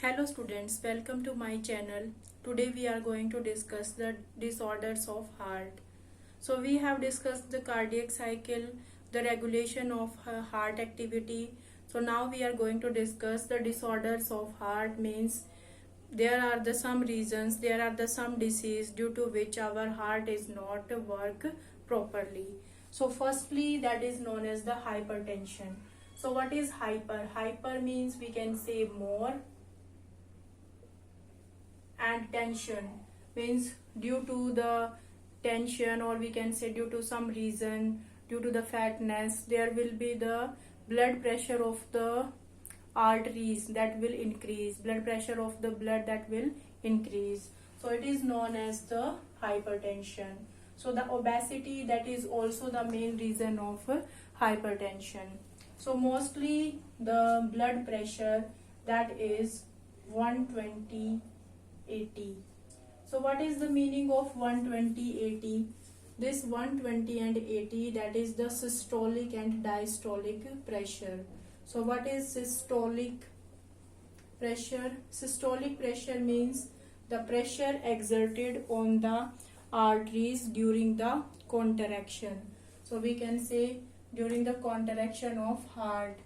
Hello students, welcome to my channel. Today we are going to discuss the disorders of heart. So we have discussed the cardiac cycle, the regulation of heart activity. So now we are going to discuss the disorders of heart. Means there are the some reasons, there are the some disease due to which our heart is not work properly. So firstly, that is known as the hypertension. So what is hyper? Hyper means we can say more, and tension means due to the tension, or we can say due to some reason, due to the fatness, there will be the blood pressure of the arteries that will increase, blood pressure of the blood that will increase. So it is known as the hypertension. So the obesity, that is also the main reason of hypertension. So mostly the blood pressure, that is 120/80. So what is the meaning of 120/80? This 120 and 80, that is the systolic and diastolic pressure. So what is systolic pressure? Systolic pressure means the pressure exerted on the arteries during the contraction. So we can say during the contraction of heart,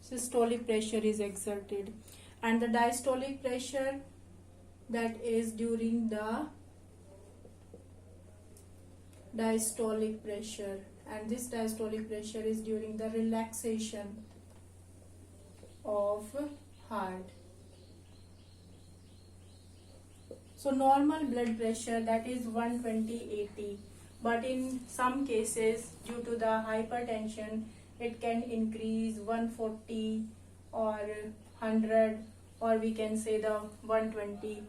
systolic pressure is exerted. And the diastolic pressure, that is during the diastolic pressure, and this diastolic pressure is during the relaxation of heart. So normal blood pressure, that is 120/80, but in some cases due to the hypertension it can increase 140 or 100, or we can say the 120.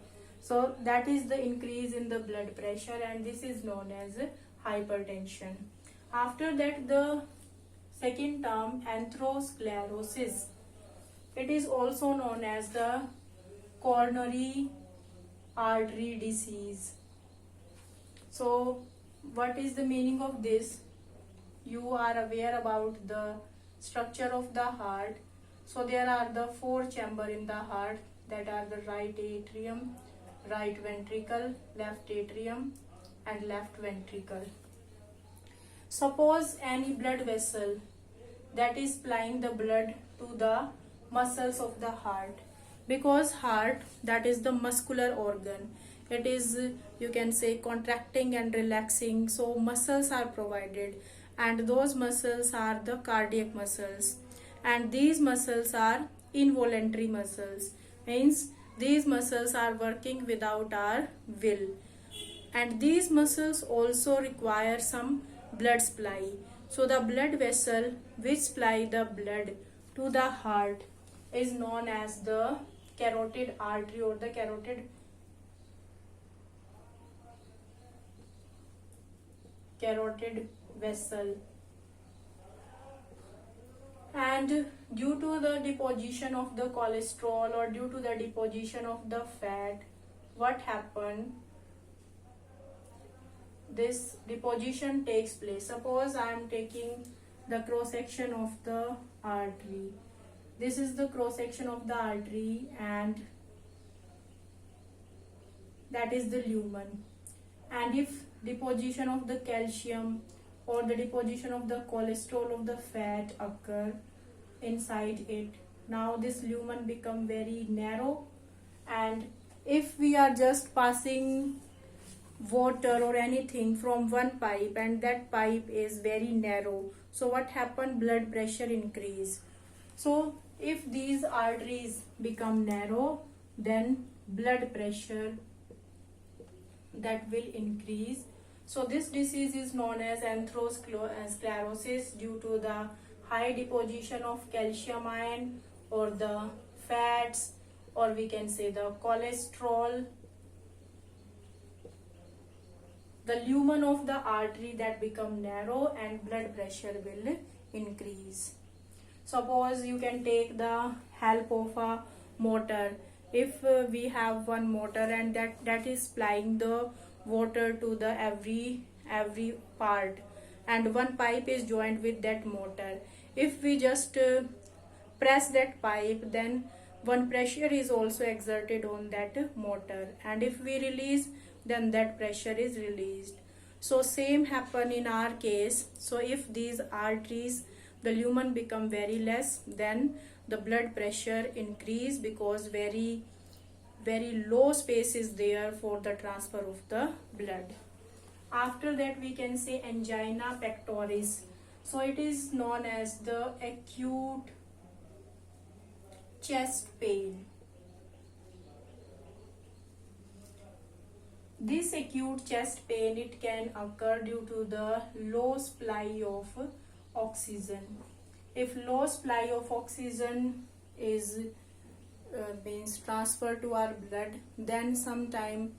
So that is the increase in the blood pressure, and this is known as hypertension. After that, the second term, atherosclerosis. It is also known as the coronary artery disease. So what is the meaning of this? You are aware about the structure of the heart. So there are the four chambers in the heart, that are the right atrium, right ventricle, left atrium, and left ventricle. Suppose any blood vessel that is supplying the blood to the muscles of the heart, because heart, that is the muscular organ, it is, you can say, contracting and relaxing. So muscles are provided, and those muscles are the cardiac muscles, and these muscles are involuntary muscles, means these muscles are working without our will, and these muscles also require some blood supply. So the blood vessel which supply the blood to the heart is known as the carotid artery, or the carotid vessel. And due to the deposition of the cholesterol, or due to the deposition of the fat, what happened? This deposition takes place. Suppose I am taking the cross section of the artery. This is the cross section of the artery, and that is the lumen. And if deposition of the calcium or the deposition of the cholesterol of the fat occur inside it, now this lumen become very narrow. And if we are just passing water or anything from one pipe, and that pipe is very narrow, so what happen? Blood pressure increase. So if these arteries become narrow, then blood pressure, that will increase. So this disease is known as atherosclerosis, due to the high deposition of calcium ion, or the fats, or we can say the cholesterol. The lumen of the artery that become narrow, and blood pressure will increase. Suppose you can take the help of a motor. If we have one motor, and that is supplying the water to the every part, and one pipe is joined with that motor. If we just press that pipe, then one pressure is also exerted on that motor, and if we release, then that pressure is released. So same happen in our case. So if these arteries, the lumen become very less, then the blood pressure increase, because very low space is there for the transfer of the blood. After that, we can say angina pectoris. So it is known as the acute chest pain. This acute chest pain, it can occur due to the low supply of oxygen. If low supply of oxygen is means transferred to our blood, then sometime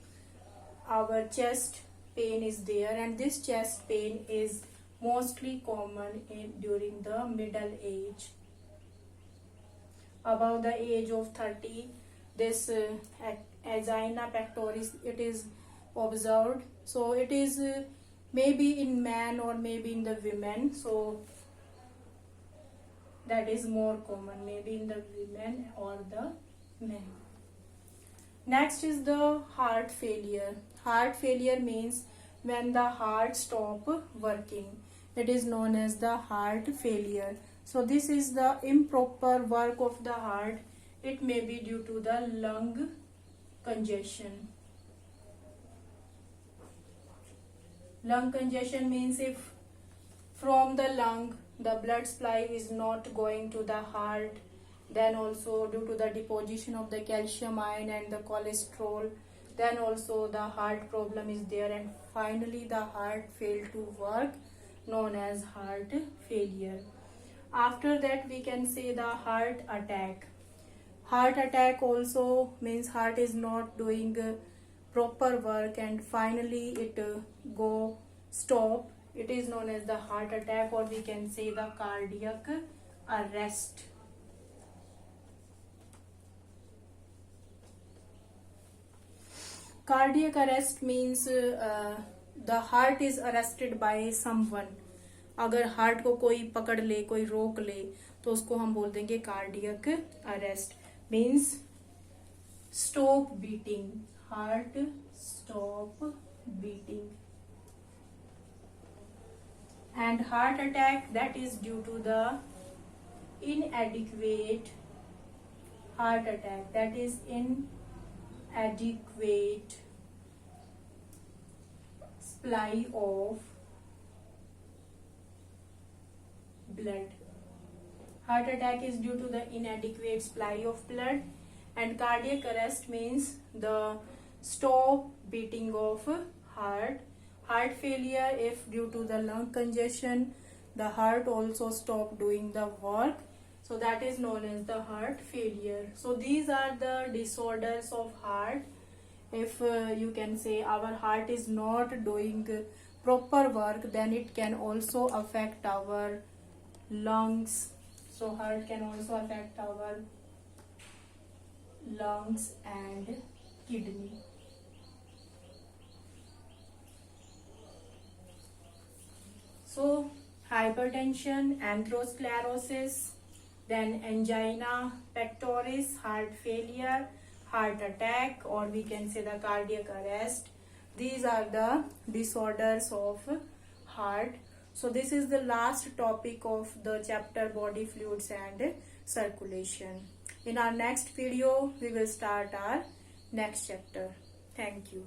our chest pain is there, and this chest pain is mostly common during the middle age. Above the age of 30, this angina pectoris, it is observed. So it is maybe in man or maybe in the women, so that is more common, maybe in the women or the men. Next is the heart failure. Heart failure means when the heart stop working. It is known as the heart failure. So this is the improper work of the heart. It may be due to the lung congestion. Lung congestion means if from the lung the blood supply is not going to the heart, then also due to the deposition of the calcium ion and the cholesterol, then also the heart problem is there, and finally the heart failed to work, known as heart failure. After that, we can say the heart attack. Heart attack also means heart is not doing proper work, and finally it go stop. It is known as the heart attack, or we can say the cardiac arrest. Cardiac arrest means the heart is arrested by someone. अगर heart को कोई पकड़ ले, कोई रोक ले, तो उसको हम बोल देंगे cardiac arrest. Means stop beating, heart stop beating. And heart attack, that is due to the inadequate heart attack, that is inadequate supply of blood. Heart attack is due to the inadequate supply of blood, and cardiac arrest means the stop beating of heart. Heart failure, if due to the lung congestion, the heart also stop doing the work, so that is known as the heart failure. So these are the disorders of heart. If you can say our heart is not doing proper work, then it can also affect our lungs. So heart can also affect our lungs and kidney. So hypertension, atherosclerosis, then angina pectoris, heart failure, heart attack, or we can say the cardiac arrest. These are the disorders of heart. So this is the last topic of the chapter body fluids and circulation. In our next video, we will start our next chapter. Thank you.